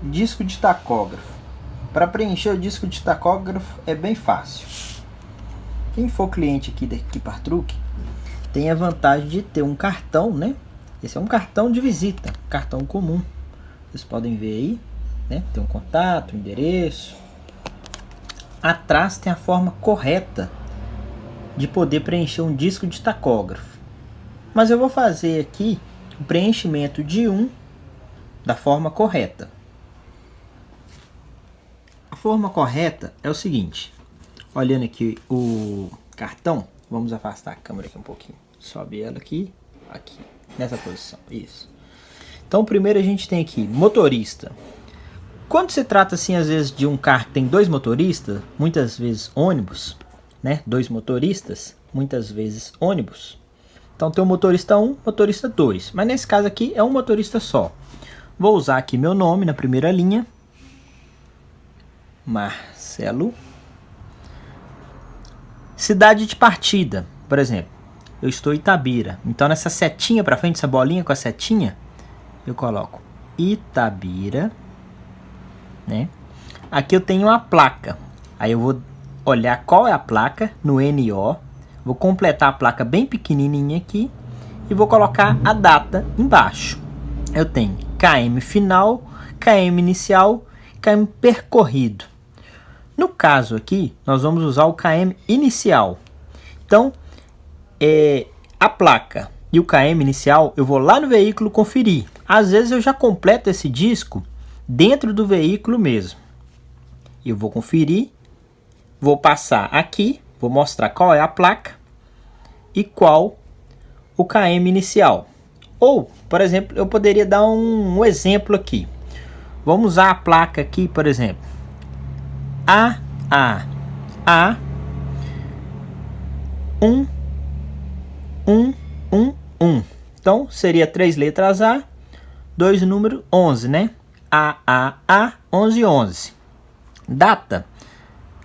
Disco de tacógrafo. Para preencher o disco de tacógrafo é bem fácil. Quem for cliente aqui da Equipartruc tem a vantagem de ter um cartão, né? Esse é um cartão de visita, cartão comum. Vocês podem ver aí, né? Tem um contato, um endereço. Atrás tem a forma correta de poder preencher um disco de tacógrafo. Mas eu vou fazer aqui o preenchimento de um da forma correta. A forma correta é o seguinte. Olhando aqui o cartão, vamos afastar a câmera aqui um pouquinho. Sobe ela aqui, nessa posição, isso. Então primeiro a gente tem aqui motorista. Quando se trata assim às vezes de um carro que tem dois motoristas, muitas vezes ônibus, né? Dois motoristas, muitas vezes ônibus. Então tem o motorista 1, motorista 2, mas nesse caso aqui é um motorista só. Vou usar aqui meu nome na primeira linha, Marcelo. Cidade de partida, por exemplo, eu estou em Itabira. Então nessa setinha para frente, essa bolinha com a setinha, eu coloco Itabira, né? Aqui eu tenho a placa. Aí eu vou olhar qual é a placa no NO. Vou completar a placa bem pequenininha aqui e vou colocar a data embaixo. Eu tenho KM final, KM inicial, KM percorrido. No caso aqui, nós vamos usar o KM inicial. Então, a placa e o KM inicial, eu vou lá no veículo conferir. Às vezes eu já completo esse disco dentro do veículo mesmo. Eu vou conferir, vou passar aqui, vou mostrar qual é a placa e qual o KM inicial. Ou, por exemplo, eu poderia dar um exemplo aqui. Vamos usar a placa aqui, por exemplo. A 1 1 1 1. Então seria 3 letras A, 2 número 11, né? A 11 11. Data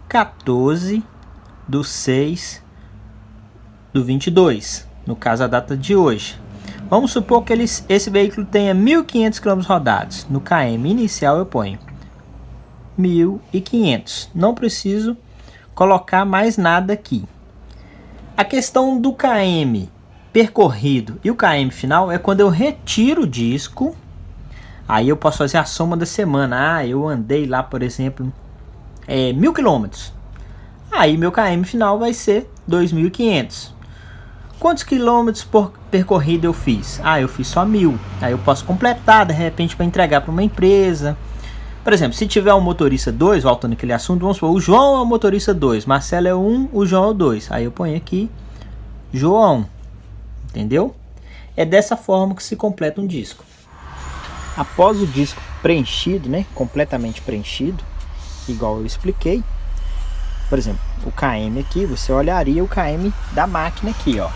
14/6/22. No caso a data de hoje. Vamos supor que esse veículo tenha 1.500 km rodados. No KM inicial eu ponho 1.500. Não preciso colocar mais nada aqui. A questão do KM percorrido e o KM final é quando eu retiro o disco. Aí eu posso fazer a soma da semana. Eu andei lá, por exemplo, 1.000 km. Aí meu KM final vai ser 2.500. Quantos quilômetros por percorrido eu fiz? Eu fiz só 1.000. Aí eu posso completar, de repente, para entregar para uma empresa. Por exemplo, se tiver um motorista 2, voltando aquele assunto, vamos supor, o João é o motorista 2, Marcelo é 1, o João é o 2. Aí eu ponho aqui João. Entendeu? É dessa forma que se completa um disco. Após o disco preenchido, né, completamente preenchido, igual eu expliquei, por exemplo, o KM aqui, você olharia o KM da máquina aqui, ó,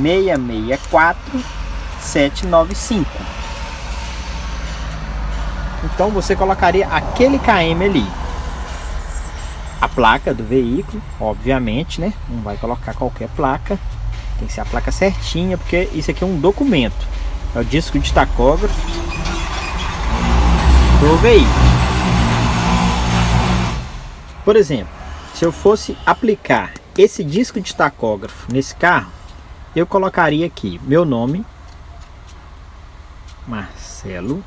664795. Então você colocaria aquele KM ali. A placa do veículo, obviamente, né? Não vai colocar qualquer placa. Tem que ser a placa certinha, porque isso aqui é um documento. É o disco de tacógrafo do veículo. Por exemplo, se eu fosse aplicar esse disco de tacógrafo nesse carro, eu colocaria aqui meu nome, Marcelo.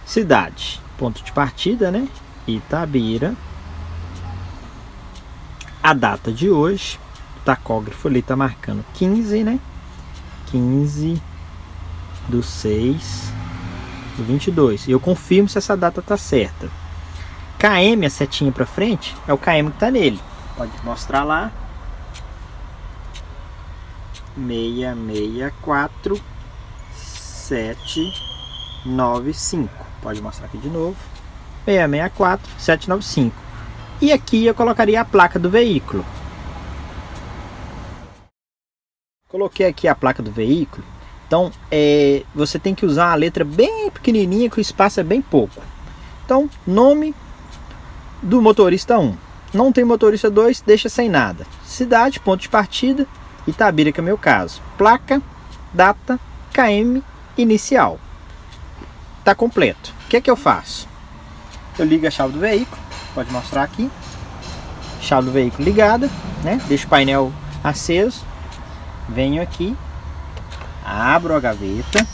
Cidade, ponto de partida, né? Itabira. A data de hoje, o tacógrafo ali tá marcando 15, né? 15/6/22. Eu confirmo se essa data tá certa. KM, a setinha para frente, é o KM que tá nele. Pode mostrar lá. 664795. Pode mostrar aqui de novo. 664795. E aqui eu colocaria a placa do veículo. Coloquei aqui a placa do veículo. Então, você tem que usar a letra bem pequenininha, que o espaço é bem pouco. Então, nome do motorista 1. Não tem motorista 2, deixa sem nada. Cidade, ponto de partida, Itabira, que é o meu caso. Placa, data, KM, inicial. Tá completo. que eu faço? Eu ligo a chave do veículo, pode mostrar aqui. Chave do veículo ligada, né? Deixo o painel aceso. Venho aqui, abro a gaveta.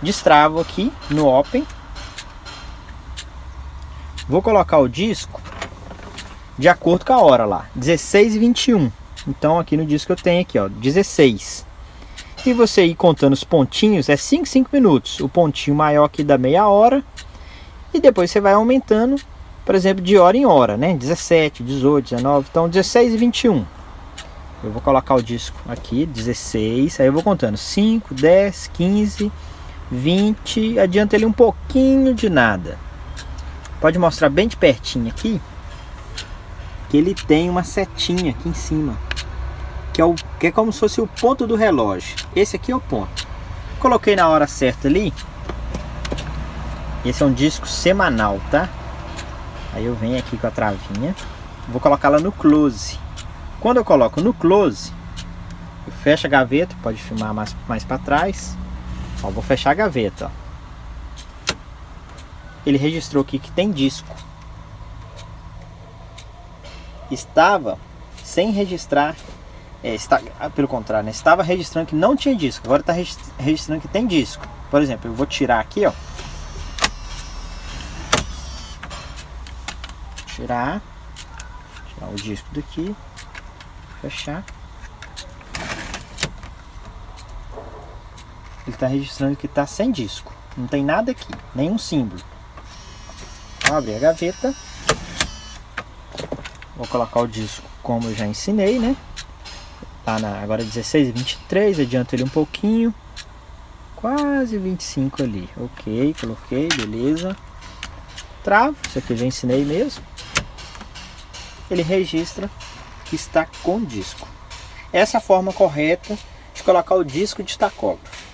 Destravo aqui no Open. Vou colocar o disco de acordo com a hora lá, 16h21. Então aqui no disco eu tenho aqui, ó, 16. E você ir contando os pontinhos, é 5 minutos. O pontinho maior aqui dá meia hora. E depois você vai aumentando, por exemplo, de hora em hora, né? 17, 18, 19, então 16h21. Eu vou colocar o disco aqui, 16, aí eu vou contando 5, 10, 15, 20, adianta ele um pouquinho de nada. Pode mostrar bem de pertinho aqui, que ele tem uma setinha aqui em cima, que é como se fosse o ponto do relógio. Esse aqui é o ponto. Coloquei na hora certa ali. Esse é um disco semanal, tá? Aí eu venho aqui com a travinha, vou colocar ela no close. Quando eu coloco no close, eu fecho a gaveta, pode filmar mais para trás. Ó, vou fechar a gaveta, ó. Ele registrou aqui que tem disco. Estava sem registrar, pelo contrário, né? Estava registrando que não tinha disco. Agora está registrando que tem disco. Por exemplo, eu vou tirar aqui, ó. Tirar o disco daqui. Fechar. Ele está registrando que está sem disco. Não tem nada aqui, nenhum símbolo. Vou abrir a gaveta. Vou colocar o disco como eu já ensinei, né? Tá agora 16h23, adianto ele um pouquinho. Quase 25 ali. Ok, coloquei, beleza. Travo, isso aqui eu já ensinei mesmo. Ele registra que está com disco. Essa é a forma correta de colocar o disco de tacógrafo.